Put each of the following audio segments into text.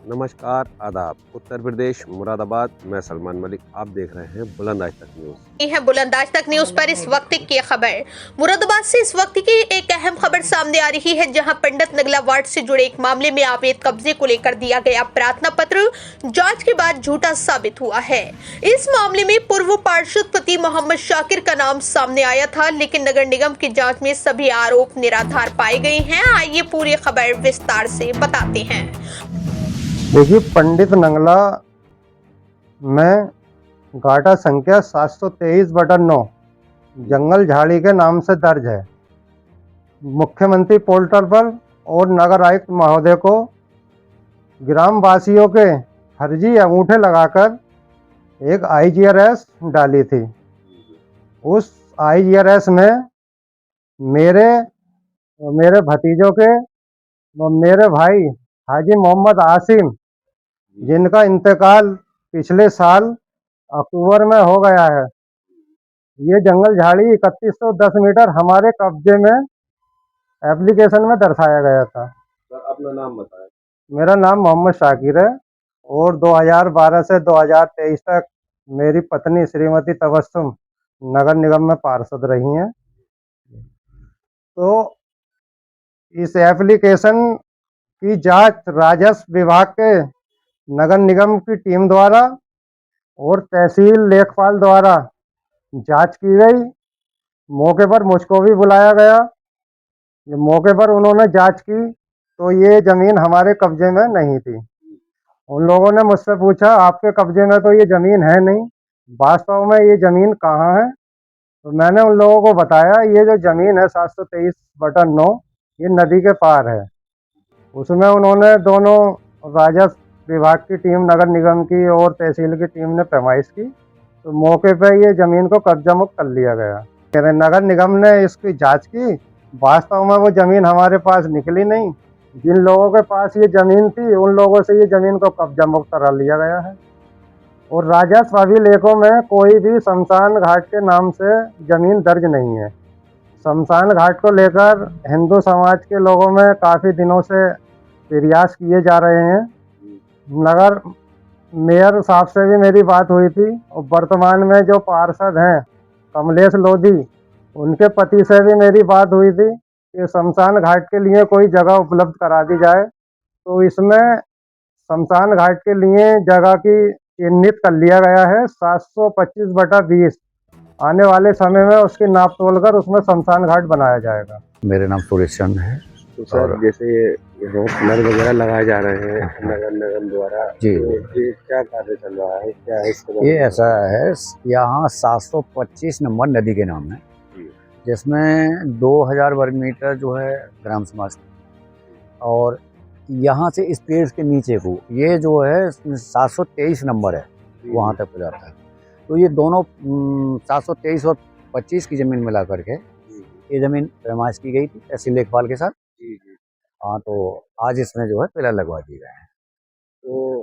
नमस्कार, आदाब। उत्तर प्रदेश मुरादाबाद, मैं सलमान मलिक। आप देख रहे हैं बुलंद तक न्यूज। ये है बुलंदाज तक न्यूज पर इस वक्त की खबर। मुरादाबाद से इस वक्त की एक अहम खबर सामने आ रही है, जहां पंडित नगला वार्ड से जुड़े एक मामले में अवैध कब्जे को लेकर दिया गया प्रार्थना पत्र जांच के बाद झूठा साबित हुआ है। इस मामले में पूर्व पार्षद पति मोहम्मद शाकिर का नाम सामने आया था, लेकिन नगर निगम की जांच में सभी आरोप निराधार पाए गए हैं। आइए पूरी खबर विस्तार से बताते हैं। देखिए, पंडित नंगला में गाटा संख्या 723/9 जंगल झाड़ी के नाम से दर्ज है। मुख्यमंत्री पोर्टल पर और नगर आयुक्त महोदय को ग्राम वासियों के फर्जी अंगूठे लगाकर एक IGRS डाली थी। उस IGRS में मेरे भतीजों के मेरे भाई हाजी मोहम्मद आसिम, जिनका इंतकाल पिछले साल अक्टूबर में हो गया है, ये जंगल झाड़ी 3110 मीटर हमारे कब्जे में एप्लीकेशन में दर्शाया गया था। सर, अपना नाम बताएं। मेरा नाम मोहम्मद शाकिर है और 2012 से 2023 तक मेरी पत्नी श्रीमती तबस्सुम नगर निगम में पार्षद रही हैं। तो इस एप्लीकेशन की जांच राजस्व विभाग के नगर निगम की टीम द्वारा और तहसील लेखपाल द्वारा जांच की गई। मौके पर मुझको भी बुलाया गया। ये मौके पर उन्होंने जांच की तो ये ज़मीन हमारे कब्जे में नहीं थी। उन लोगों ने मुझसे पूछा, आपके कब्जे में तो ये ज़मीन है नहीं, वास्तव में ये ज़मीन कहाँ है? तो मैंने उन लोगों को बताया, ये जो ज़मीन है 723/9 ये नदी के पार है। उसमें उन्होंने दोनों राजस्व विभाग की टीम, नगर निगम की और तहसील की टीम ने पैमाइश की, तो मौके पर ये ज़मीन को कब्जा मुक्त कर लिया गया। नगर निगम ने इसकी जांच की, वास्तव में वो ज़मीन हमारे पास निकली नहीं। जिन लोगों के पास ये ज़मीन थी, उन लोगों से ये ज़मीन को कब्जा मुक्त करा लिया गया है। और राजस्व अभिलेखों में कोई भी शमशान घाट के नाम से ज़मीन दर्ज नहीं है। शमशान घाट को लेकर हिंदू समाज के लोगों में काफ़ी दिनों से प्रयास किए जा रहे हैं। नगर मेयर साहब से भी मेरी बात हुई थी और वर्तमान में जो पार्षद हैं कमलेश लोधी, उनके पति से भी मेरी बात हुई थी कि शमशान घाट के लिए कोई जगह उपलब्ध करा दी जाए। तो इसमें शमशान घाट के लिए जगह की चिन्हित कर लिया गया है 725/20। आने वाले समय में उसकी नाप तोल कर उसमें शमशान घाट बनाया जाएगा। मेरा नाम सुरेश चंद है। तो सर, जैसे यहाँ पिलर वगैरह लगाए जा रहे हैं नगर निगम द्वारा, जी, तो ये क्या कार्य चल रहा है, क्या है इसके ये ऐसा है, यहाँ 725 नंबर नदी के नाम है, जिसमें 2000 वर्ग मीटर जो है ग्राम समाज, और यहाँ से इस पेड़ के नीचे को ये जो है 723 नंबर है, वहाँ तक हो जाता है। तो ये दोनों 723 और 25 की ज़मीन मिला करके ये ज़मीन पैमाइश की गई थी तहसील लेखपाल के साथ। हाँ, तो आज इसमें जो है पिलर लगवा दिए गए हैं। तो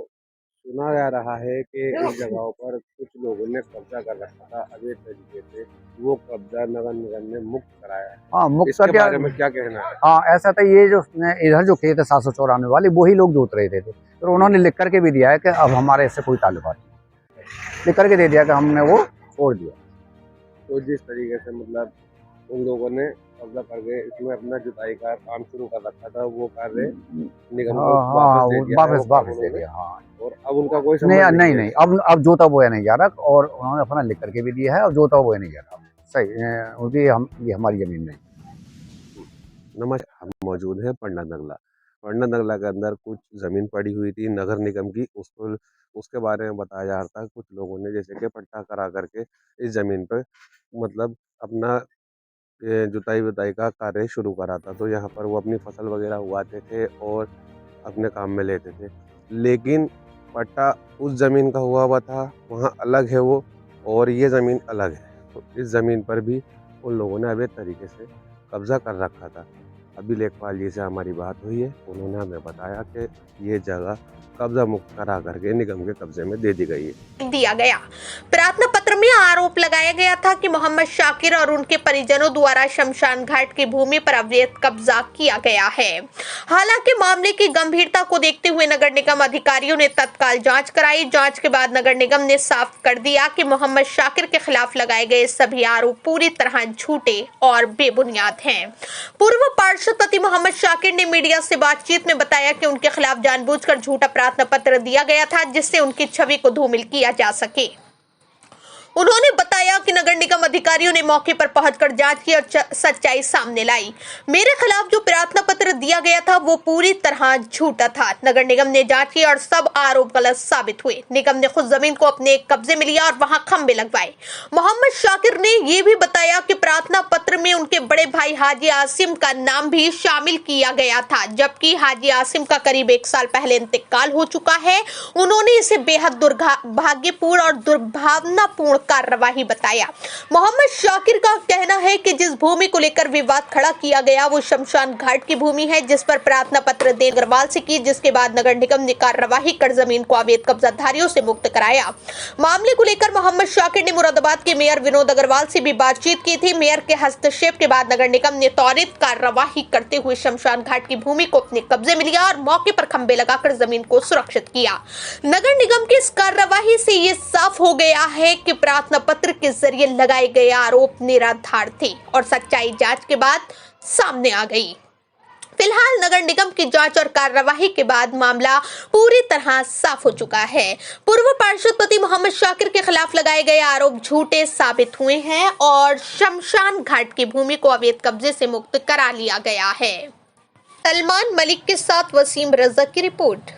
सुना जा रहा है कि इस जगहों पर कुछ लोगों ने कब्जा कर रखा था अवैध तरीके से, वो कब्जा नगर निगम ने मुक्त कराया है। हाँ, मुक्त इसके बारे में क्या कहना है? हाँ, ऐसा था, ये जो इधर जो खेत है 794 वाले, वही लोग जोत रहे थे, तो उन्होंने लिख करके भी दिया है कि अब हमारे इससे कोई ताल्लुकात नहीं, लिख करके दे दिया कि हमने वो छोड़ दिया। तो जिस तरीके से मतलब उन लोगों ने कब्जा करके इसमें अपना जुताई का काम शुरू कर रखा था, वो कार्य निगम को वापस दे दिया। हाँ, और अब उनका कोई नहीं, अब जोता बोया नहीं जा रहा, और उन्होंने अपना लिख करके भी दिया है, अब जोता बोया नहीं जा रहा। सही, उनकी ये हमारी जमीन नहीं। नमस्कार, हम मौजूद है पंडित नगला। पंडित नगला के अंदर कुछ जमीन पड़ी हुई थी नगर निगम की, उसको उसके बारे में बताया जा रहा था। कुछ लोगों ने जैसे कि पट्टा करा करके इस जमीन पर मतलब अपना जुताई वुताई का कार्य शुरू करा था। तो यहाँ पर वो अपनी फसल वगैरह उगाते थे और अपने काम में लेते थे, लेकिन पट्टा उस ज़मीन का हुआ था, वहाँ अलग है वो, और ये ज़मीन अलग है। तो इस ज़मीन पर भी उन लोगों ने अवैध तरीके से कब्जा कर रखा था। अभी लेखपाल जी से हमारी बात हुई है, उन्होंने हमें बताया कि ये जगह कब्जा मुक्त करा करके निगम के कब्जे में दे दी गई है। दिया गया प्रार्थना पत्र पत्र में आरोप लगाया गया था कि मोहम्मद शाकिर और उनके परिजनों द्वारा शमशान घाट की भूमि पर अवैध कब्जा किया गया है। हालांकि मामले की गंभीरता को देखते हुए नगर निगम अधिकारियों ने तत्काल जांच कराई। जांच के बाद नगर निगम ने साफ कर दिया कि मोहम्मद शाकिर के खिलाफ लगाए गए सभी आरोप पूरी तरह झूठे और बेबुनियाद हैं। पूर्व पार्षद पति मोहम्मद शाकिर ने मीडिया से बातचीत में बताया कि उनके खिलाफ जानबूझकर झूठा प्रार्थना पत्र दिया गया था जिससे उनकी छवि को धूमिल किया जा सके। उन्होंने बताया कि नगर निगम अधिकारियों ने मौके पर पहुंचकर जांच की और सच्चाई सामने लाई। मेरे खिलाफ जो प्रार्थना पत्र दिया गया था वो पूरी तरह झूठा था। नगर निगम ने जांच की और सब आरोप गलत साबित हुए। निगम ने खुद जमीन को अपने कब्जे में लिया और वहां खंबे लगवाए। मोहम्मद शाकिर ने यह भी बताया कि प्रार्थना पत्र में उनके बड़े भाई हाजी आसिम का नाम भी शामिल किया गया था, जबकि हाजी आसिम का करीब 1 साल पहले इंतकाल हो चुका है। उन्होंने इसे बेहद दुर्भाग्यपूर्ण और दुर्भावनापूर्ण कार्रवाई बताया। मोहम्मद शाकिर का कहना है कि जिस भूमि को लेकर विवाद खड़ा किया गया वो शमशान घाट की भूमि है, जिस पर प्रार्थना पत्र देन अग्रवाल से की, जिसके बाद नगर निगम ने कार्रवाई कर जमीन को अवैध कब्जाधारियों से मुक्त कराया। मामले को लेकर मोहम्मद शाकिर ने मुरादाबाद के मेयर विनोद अग्रवाल से भी बातचीत की थी। मेयर के हस्तक्षेप के बाद नगर निगम ने त्वरित कार्रवाई करते हुए शमशान घाट की भूमि को अपने कब्जे में लिया और मौके पर खंबे लगाकर जमीन को सुरक्षित किया। नगर निगम की इस कार्रवाई से ये साफ हो गया है कि प्रार्थना पत्र के जरिए लगाए गए आरोप निराधार थे और सच्चाई जांच के बाद सामने आ गई। फिलहाल नगर निगम की जांच और कार्रवाई के बाद मामला पूरी तरह साफ हो चुका है। पूर्व पार्षद पति मोहम्मद शाकिर के खिलाफ लगाए गए आरोप झूठे साबित हुए हैं और शमशान घाट की भूमि को अवैध कब्जे से मुक्त करा लिया गया है। सलमान मलिक के साथ वसीम रजा की रिपोर्ट।